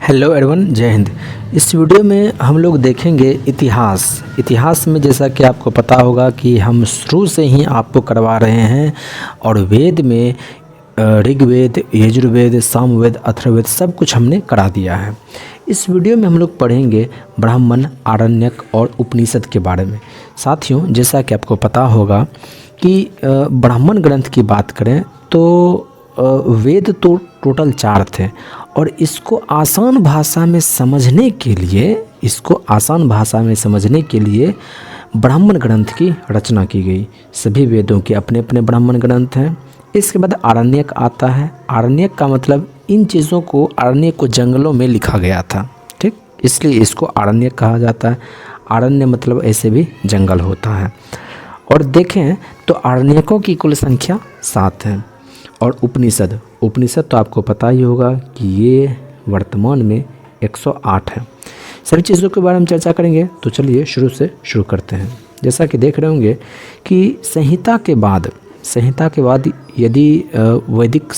Hello everyone, जय हिंद। इस video में हम लोग देखेंगे इतिहास में जैसा कि आपको पता होगा कि हम शुरू से ही आपको करवा रहे हैं और वेद में ऋग्वेद, यजुर्वेद, सामवेद, अथर्ववेद सब कुछ हमने करा दिया है। इस वीडियो में हम लोग पढ़ेंगे ब्राह्मण, आरण्यक और उपनिषद के बारे में। साथियों, जैसा कि आपको पता होगा कि ब्राह्मण ग्रंथ की बात करें तो वेद तो टोटल 4 थे और इसको आसान भाषा में समझने के लिए ब्राह्मण ग्रंथ की रचना की गई। सभी वेदों के अपने अपने ब्राह्मण ग्रंथ हैं। इसके बाद आरण्यक आता है। आरण्यक का मतलब इन चीज़ों को, आरण्यक को जंगलों में लिखा गया था, ठीक, इसलिए इसको आरण्यक कहा जाता है। आरण्य मतलब ऐसे भी जंगल होता है। और देखें तो आरण्यकों की कुल संख्या 7 है। और उपनिषद तो आपको पता ही होगा कि ये वर्तमान में 108 है। सभी चीज़ों के बारे में चर्चा करेंगे, तो चलिए शुरू करते हैं। जैसा कि देख रहे होंगे कि संहिता के बाद यदि वैदिक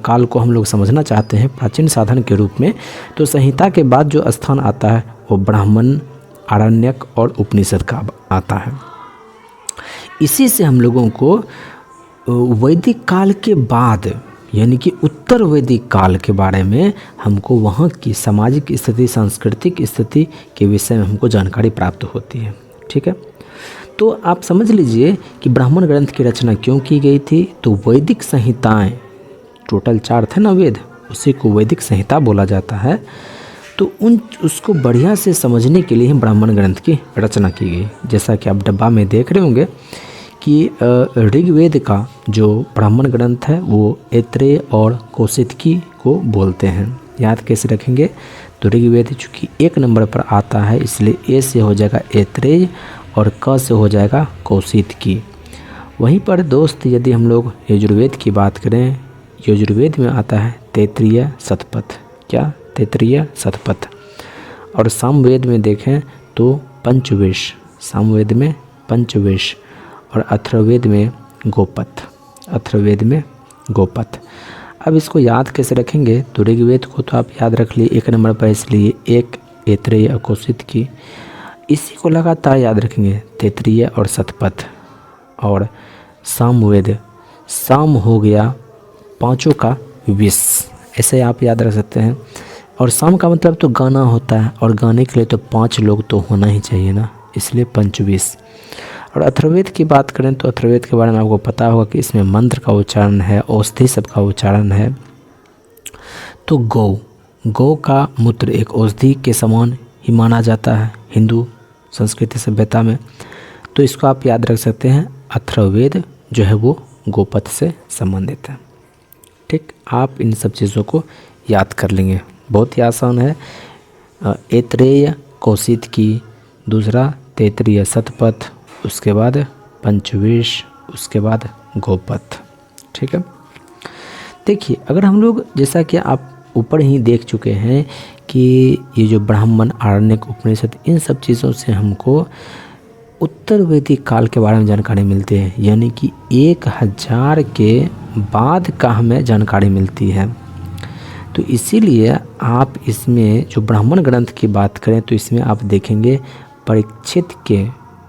काल को हम लोग समझना चाहते हैं प्राचीन साधन के रूप में, तो संहिता के बाद जो स्थान आता है वो ब्राह्मण, आरण्यक और उपनिषद का आता है। इसी से हम लोगों को वैदिक काल के बाद यानी कि उत्तर वैदिक काल के बारे में हमको वहाँ की सामाजिक स्थिति, सांस्कृतिक स्थिति के विषय में हमको जानकारी प्राप्त होती है। ठीक है, तो आप समझ लीजिए कि ब्राह्मण ग्रंथ की रचना क्यों की गई थी। तो वैदिक संहिताएं टोटल 4 थे ना वेद, उसी को वैदिक संहिता बोला जाता है। तो उसको बढ़िया से समझने के लिए ब्राह्मण ग्रंथ की रचना की गई। जैसा कि आप डब्बा में देख रहे होंगे कि ऋग्वेद का जो ब्राह्मण ग्रंथ है वो ऐत्रेय और कौशितकी को बोलते हैं। याद कैसे रखेंगे, तो ऋग्वेद चूँकि 1 नंबर पर आता है इसलिए ए से हो जाएगा ऐत्रेय और क से हो जाएगा कौशितकी। वहीं पर दोस्त यदि हम लोग यजुर्वेद की बात करें, यजुर्वेद में आता है तैत्तिरीय शतपथ। क्या? तैत्तिरीय शतपथ। और सामवेद में देखें तो पंचवेश, सामवेद में पंचवेश और अथर्ववेद में गोपथ। अब इसको याद कैसे रखेंगे, तो ऋग्वेद को तो आप याद रख लिए 1 नंबर पर, इसलिए 1 ऐत्रेय और कौशितकी। इसी को लगातार याद रखेंगे तैत्तिरीय और शतपथ। और सामवेद, साम हो गया 5 का 20, ऐसे आप याद रख सकते हैं। और साम का मतलब तो गाना होता है और गाने के लिए तो 5 लोग तो होना ही चाहिए ना, इसलिए पंचवीस। और अथर्ववेद की बात करें तो अथर्ववेद के बारे में आपको पता होगा कि इसमें मंत्र का उच्चारण है, औषधि सब का उच्चारण है। तो गौ का मूत्र एक औषधि के समान ही माना जाता है हिंदू संस्कृति सभ्यता में, तो इसको आप याद रख सकते हैं। अथर्ववेद जो है वो गोपथ से संबंधित है। ठीक, आप इन सब चीज़ों को याद कर लेंगे, बहुत ही आसान है। ऐत्रेय कौशितकी, दूसरा तैत्तिरीय शतपथ, उसके बाद पंचवेश, उसके बाद गोपथ। ठीक है, देखिए अगर हम लोग, जैसा कि आप ऊपर ही देख चुके हैं कि ये जो ब्राह्मण, आरण्यक, उपनिषद, इन सब चीज़ों से हमको उत्तर वैदिक काल के बारे में जानकारी मिलती है, यानी कि 1000 के बाद का हमें जानकारी मिलती है। तो इसीलिए आप इसमें जो ब्राह्मण ग्रंथ की बात करें तो इसमें आप देखेंगे परीक्षित के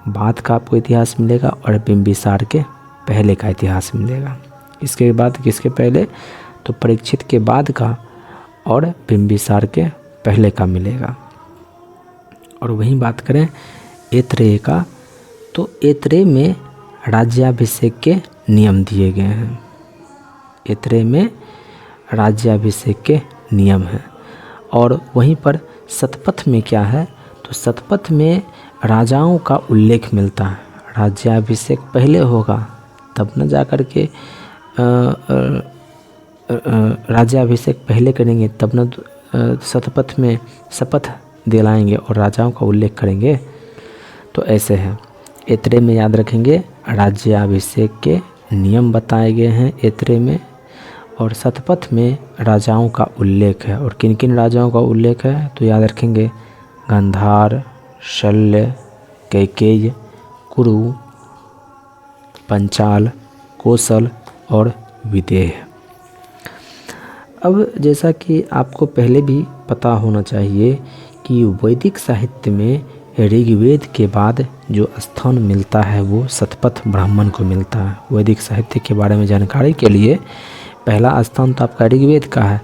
बाद का आपको इतिहास मिलेगा और बिंबिसार के पहले का इतिहास मिलेगा। इसके बाद किसके पहले, तो परीक्षित के बाद का और बिंबिसार के पहले का मिलेगा। और वहीं बात करें ऐत्रेय का, तो ऐत्रेय में राज्याभिषेक के नियम दिए गए हैं। ऐत्रेय में राज्याभिषेक के नियम हैं। और वहीं पर शतपथ में क्या है, तो शतपथ में राजाओं का उल्लेख मिलता है। राज्याभिषेक पहले होगा तब न जाकर के राज्याभिषेक पहले करेंगे तब न शतपथ में शपथ दिलाएंगे और राजाओं का उल्लेख करेंगे। तो ऐसे है, ऐत्रेय में याद रखेंगे राज्याभिषेक के नियम बताए गए हैं ऐत्रेय में, और शतपथ में राजाओं का उल्लेख है। और किन किन राजाओं का उल्लेख है, तो याद रखेंगे गांधार, शल्य, कैकेय, कुरु, पंचाल, कौशल और विदेह। अब जैसा कि आपको पहले भी पता होना चाहिए कि वैदिक साहित्य में ऋग्वेद के बाद जो स्थान मिलता है वो शतपथ ब्राह्मण को मिलता है। वैदिक साहित्य के बारे में जानकारी के लिए पहला स्थान तो आपका ऋग्वेद का है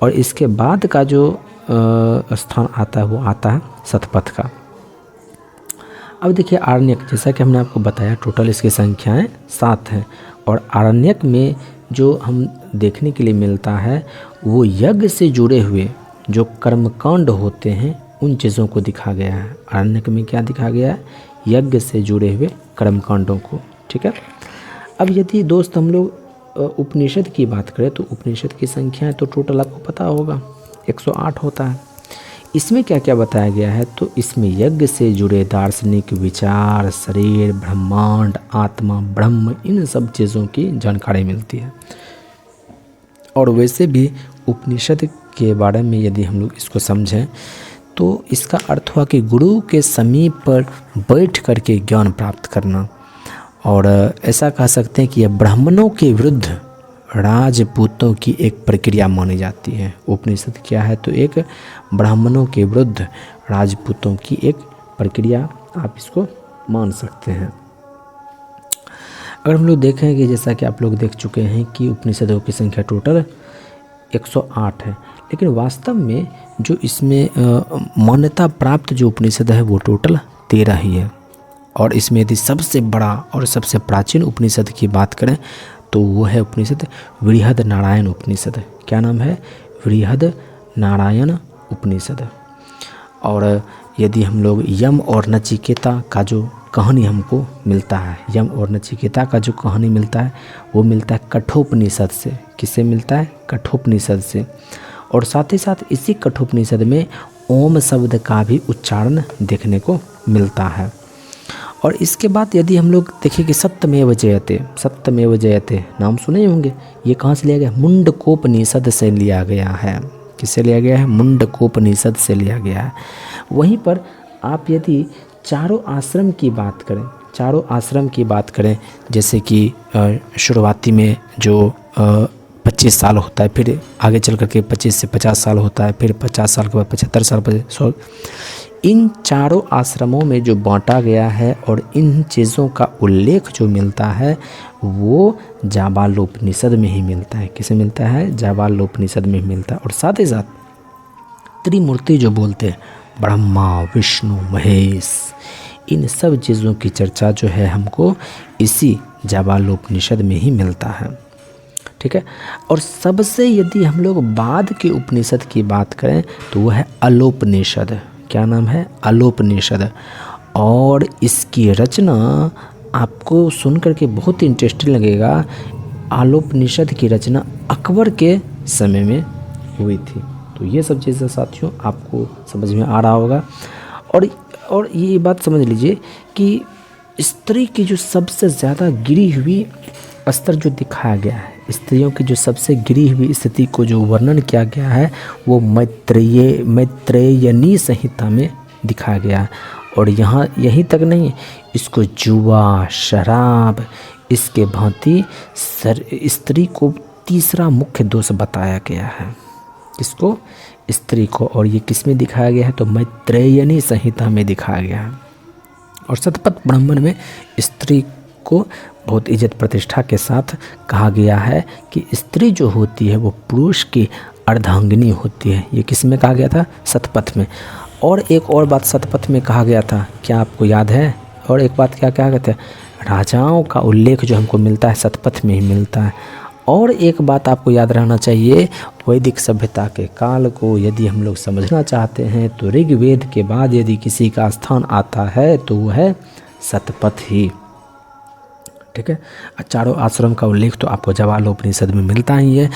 और इसके बाद का जो स्थान आता है वो आता है शतपथ का। अब देखिए आरण्यक, जैसा कि हमने आपको बताया टोटल इसकी संख्याएं 7 हैं और आरण्यक में जो हम देखने के लिए मिलता है वो यज्ञ से जुड़े हुए जो कर्मकांड होते हैं उन चीज़ों को दिखा गया है। आरण्यक में क्या दिखा गया है? यज्ञ से जुड़े हुए कर्मकांडों को। ठीक है। अब यदि दोस्त हम लोग उपनिषद की बात करें तो उपनिषद की संख्या तो टोटल आपको पता होगा 108 होता है। इसमें क्या क्या बताया गया है? तो इसमें यज्ञ से जुड़े दार्शनिक विचार, शरीर, ब्रह्मांड, आत्मा, ब्रह्म, इन सब चीज़ों की जानकारी मिलती है। और वैसे भी उपनिषद के बारे में यदि हम लोग इसको समझें तो इसका अर्थ हुआ कि गुरु के समीप पर बैठ करके ज्ञान प्राप्त करना। और ऐसा कह सकते हैं कि यह ब्राह्मणों के विरुद्ध राजपूतों की एक प्रक्रिया मानी जाती है। उपनिषद क्या है? तो एक ब्राह्मणों के विरुद्ध राजपूतों की एक प्रक्रिया आप इसको मान सकते हैं। अगर हम लोग देखें कि जैसा कि आप लोग देख चुके हैं कि उपनिषदों की संख्या टोटल 108 है, लेकिन वास्तव में जो इसमें मान्यता प्राप्त जो उपनिषद है वो टोटल 13 ही है। और इसमें यदि सबसे बड़ा और सबसे प्राचीन उपनिषद की बात करें तो वो है उपनिषद बृहद नारायण उपनिषद। क्या नाम है? बृहद नारायण उपनिषद। और यदि हम लोग यम और नचिकेता का जो कहानी हमको मिलता है, यम और नचिकेता का जो कहानी मिलता है वो मिलता है कठोपनिषद से। किससे मिलता है? कठोपनिषद से। और साथ ही साथ इसी कठोपनिषद में ओम शब्द का भी उच्चारण देखने को मिलता है। और इसके बाद यदि हम लोग देखें कि सत्यमेव जयते, सत्यमेव जयते नाम सुने होंगे, ये कहाँ से लिया गया? मुंडकोपनिषद से लिया गया है। किससे लिया गया है? मुंडकोपनिषद से लिया गया है। वहीं पर आप यदि चारों आश्रम की बात करें, चारों आश्रम की बात करें, जैसे कि शुरुआती में जो 25 साल होता है, फिर आगे चल करके 25 से 50 साल होता है, फिर 50 साल के बाद 75 साल, 100, इन चारों आश्रमों में जो बांटा गया है और इन चीज़ों का उल्लेख जो मिलता है वो जाबालोपनिषद में ही मिलता है। किसे मिलता है? जाबालोपनिषद में मिलता है। और साथ ही साथ त्रिमूर्ति जो बोलते हैं, ब्रह्मा, विष्णु, महेश, इन सब चीज़ों की चर्चा जो है हमको इसी जाबालोपनिषद में ही मिलता है। ठीक है। और सबसे यदि हम लोग बाद के उपनिषद की बात करें तो वह है अलोपनिषद। क्या नाम है? अलोपनिषद। और इसकी रचना आपको सुन करके बहुत इंटरेस्टिंग लगेगा। अलोपनिषद की रचना अकबर के समय में हुई थी। तो ये सब चीज़ें साथियों आपको समझ में आ रहा होगा। और ये बात समझ लीजिए कि स्त्री की जो सबसे ज़्यादा गिरी हुई स्तर जो दिखाया गया है, स्त्रियों की जो सबसे गिरी हुई स्थिति को जो वर्णन किया गया है वो मैत्रेयनी संहिता में दिखाया गया है। और यहाँ यहीं तक नहीं, इसको जुआ, शराब, इसके भांति स्त्री को तीसरा मुख्य दोष बताया गया है। किसको? स्त्री को। और ये किस में दिखाया गया है? तो मैत्रेयनी संहिता में दिखाया गया है। और शतपथ ब्राह्मण में स्त्री को बहुत इज्जत प्रतिष्ठा के साथ कहा गया है कि स्त्री जो होती है वो पुरुष की अर्धांगिनी होती है। ये किस में कहा गया था? शतपथ में। और एक और बात शतपथ में कहा गया था, क्या आपको याद है? और एक बात क्या कहा गया था? राजाओं का उल्लेख जो हमको मिलता है शतपथ में ही मिलता है। और एक बात आपको याद रहना चाहिए, वैदिक सभ्यता के काल को यदि हम लोग समझना चाहते हैं तो ऋग्वेद के बाद यदि किसी का स्थान आता है तो वह है शतपथ ही। ठीक है। चारों आश्रम का उल्लेख तो आपको जाबालोपनिषद में मिलता ही है।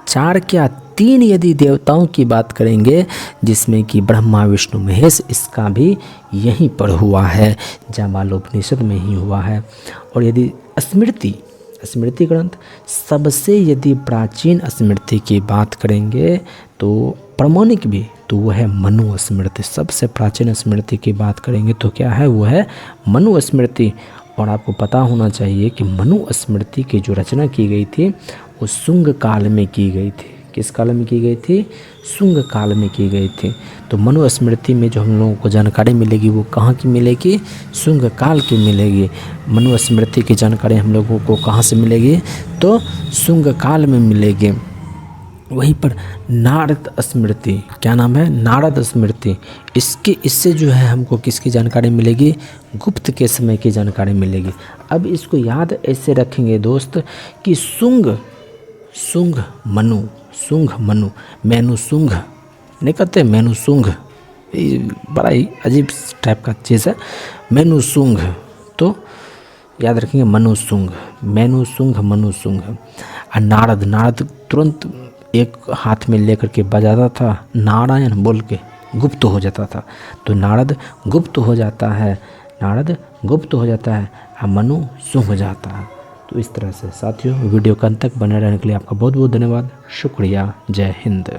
4 क्या 3 यदि देवताओं की बात करेंगे जिसमें कि ब्रह्मा, विष्णु, महेश, इसका भी यहीं पर हुआ है, जाबालोपनिषद में ही हुआ है। और यदि स्मृति ग्रंथ, सबसे यदि प्राचीन स्मृति की बात करेंगे तो प्रमाणिक भी, तो वो है मनुस्मृति। सबसे प्राचीन स्मृति की बात करेंगे तो क्या है? वो है मनुस्मृति। और आपको पता होना चाहिए कि मनुस्मृति की जो रचना की गई थी वो शुंग काल में की गई थी। किस काल में की गई थी? शुंग काल में की गई थी। तो मनुस्मृति में जो हम लोगों को जानकारी मिलेगी वो कहाँ की मिलेगी? शुंग काल की मिलेगी। मनुस्मृति की जानकारी हम लोगों को कहाँ से मिलेगी? तो शुंग काल में मिलेगी। वहीं पर नारद स्मृति, क्या नाम है? नारद स्मृति। इससे जो है हमको किसकी जानकारी मिलेगी? गुप्त के समय की जानकारी मिलेगी। अब इसको याद ऐसे रखेंगे दोस्त कि शुंग मनु मैनु शुंग नहीं कहते, मैनु शुंग, बड़ा ही अजीब टाइप का चीज़ है मैनु शुंग। तो याद रखेंगे मैनु शुंग मनु शुंग। और नारद तुरंत एक हाथ में लेकर के बजाता था, नारायण बोल के गुप्त हो जाता था। तो नारद गुप्त हो जाता है और मनु सूंघ जाता है। तो इस तरह से साथियों वीडियो के अंत तक बने रहने के लिए आपका बहुत बहुत धन्यवाद, शुक्रिया, जय हिंद।